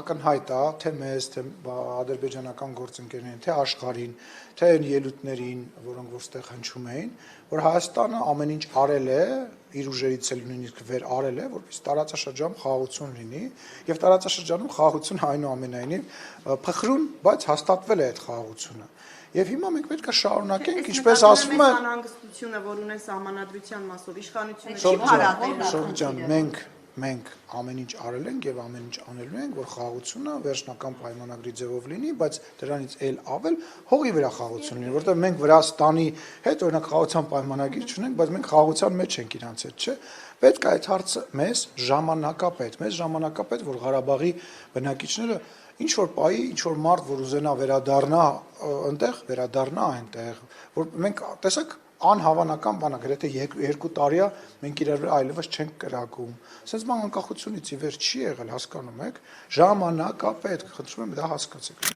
ակնհայտ է, թե մեզ, թե ադրբեջանական գործընկերներին, թե աշխարհին, թե այն ելույթներին, որոնք որտեղ հնչում էին, որ Հայաստանը ամեն ինչ արել է, իր ուժերից էլ նույնիսկ վեր արել է, որպես տարածաշրջանում խաղաղություն լինի, եւ տարածաշրջանում խաղաղություն այնուամենայնիվ փխրուն, բայց հաստատվել է այդ խաղաղությունը։ Եվ հիմա մենք պետք է շարունակենք, ինչպես ասվում է, անհանգստությունը, որ ունեն սահմանադրության մասով իշխանությունը Շողի ջան, մենք ամեն ինչ արել ենք եւ ամեն ինչ անելու ենք, որ խաղաղությունը վերջնական պայմանագրի ձևով լինի, բայց դրանից էլ ավել հողի վրա խաղաղություն լինի, որովհետեւ մենք Վրաստանի հետ օրինակ խաղաղության պայմանագիր չունենք, բայց մենք խաղաղության մեջ ենք իրանց հետ, չէ՞։ Պետք է այդ հարցը մեզ ժամանակապետ, որ Ղարաբաղի բնակիչները ինչ որ պայի, ինչ որ մարդ, որ ուզենա վերադառնա այնտեղ, որ մենք տեսակ անհավանական բան է, գրեթե 2 տարի է մենք իրար վրա այլևս չենք կրակում։ Սենց բան անկախությունից ի վեր չի եղել, հասկանում եք, ժամանակապետ, խնդրում եմ դա հասկացեք։